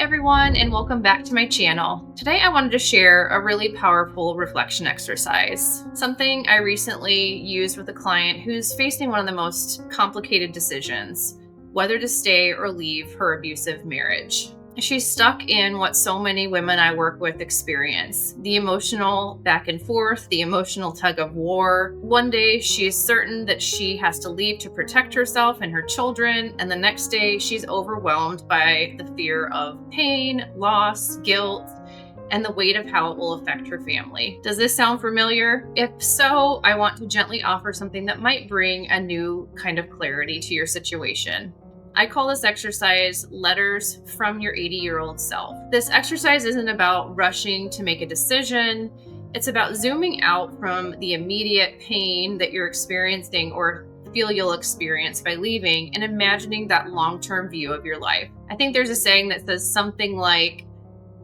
everyone, and welcome back to my channel. Today I wanted to share a really powerful reflection exercise, something I recently used with a client who's facing one of the most complicated decisions, whether to stay or leave her abusive marriage. She's stuck in what so many women I work with experience, the emotional back and forth, the emotional tug of war. One day she is certain that she has to leave to protect herself and her children, and the next day she's overwhelmed by the fear of pain, loss, guilt, and the weight of how it will affect her family. Does this sound familiar? If so, I want to gently offer something that might bring a new kind of clarity to your situation. I call this exercise Letters from Your 80-Year-Old Self. This exercise isn't about rushing to make a decision. It's about zooming out from the immediate pain that you're experiencing or feel you'll experience by leaving and imagining that long-term view of your life. I think there's a saying that says something like,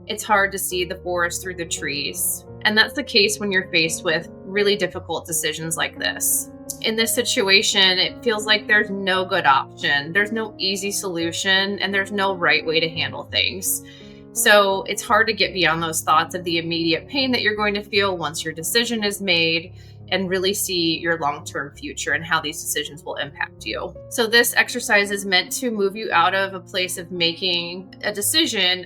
it's hard to see the forest through the trees. And that's the case when you're faced with really difficult decisions like this. In this situation, it feels like there's no good option. There's no easy solution, and there's no right way to handle things. So it's hard to get beyond those thoughts of the immediate pain that you're going to feel once your decision is made and really see your long-term future and how these decisions will impact you. So this exercise is meant to move you out of a place of making a decision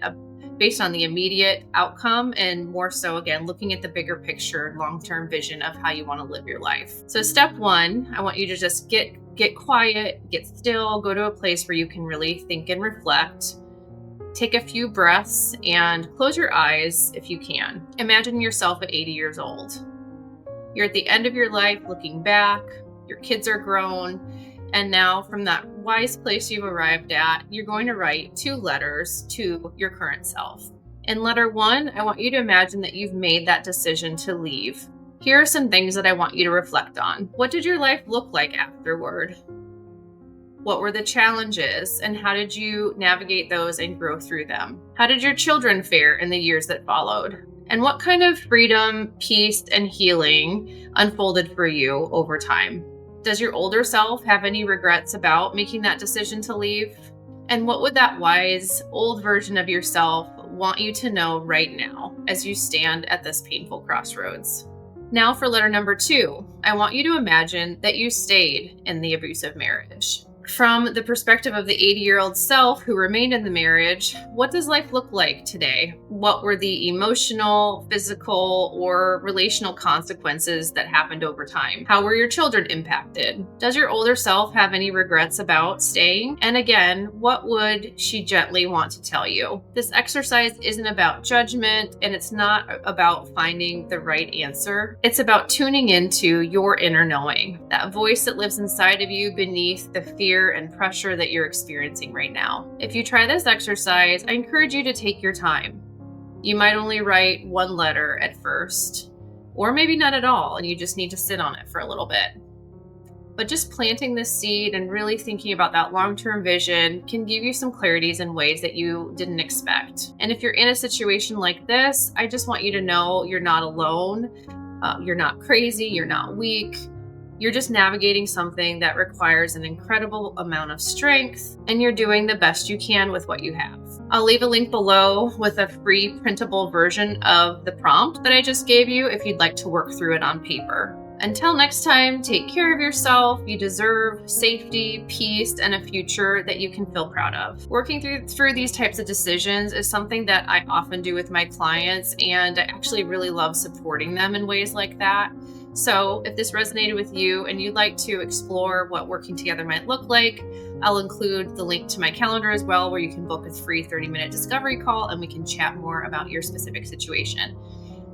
based on the immediate outcome, and more so, again, looking at the bigger picture, long-term vision of how you want to live your life. So step one, I want you to just get quiet, get still, go to a place where you can really think and reflect. Take a few breaths and close your eyes if you can. Imagine yourself at 80 years old. You're at the end of your life looking back, your kids are grown, and now from that wise place you've arrived at, you're going to write 2 letters to your current self. In letter 1, I want you to imagine that you've made that decision to leave. Here are some things that I want you to reflect on. What did your life look like afterward? What were the challenges, and how did you navigate those and grow through them? How did your children fare in the years that followed? And what kind of freedom, peace, and healing unfolded for you over time? Does your older self have any regrets about making that decision to leave? And what would that wise, old version of yourself want you to know right now as you stand at this painful crossroads? Now for letter number 2, I want you to imagine that you stayed in the abusive marriage. From the perspective of the 80-year-old self who remained in the marriage, what does life look like today? What were the emotional, physical, or relational consequences that happened over time? How were your children impacted? Does your older self have any regrets about staying? And again, what would she gently want to tell you? This exercise isn't about judgment, and it's not about finding the right answer. It's about tuning into your inner knowing, that voice that lives inside of you beneath the fear and pressure that you're experiencing right now. If you try this exercise, I encourage you to take your time. You might only write 1 letter at first, or maybe not at all, and you just need to sit on it for a little bit. But just planting this seed and really thinking about that long-term vision can give you some clarities in ways that you didn't expect. And if you're in a situation like this, I just want you to know you're not alone. You're not crazy. You're not weak. You're just navigating something that requires an incredible amount of strength, and you're doing the best you can with what you have. I'll leave a link below with a free printable version of the prompt that I just gave you if you'd like to work through it on paper. Until next time, take care of yourself. You deserve safety, peace, and a future that you can feel proud of. Working through these types of decisions is something that I often do with my clients, and I actually really love supporting them in ways like that. So if this resonated with you and you'd like to explore what working together might look like, I'll include the link to my calendar as well, where you can book a free 30-minute discovery call and we can chat more about your specific situation.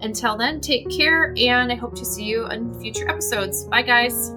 Until then, take care, and I hope to see you in future episodes. Bye, guys.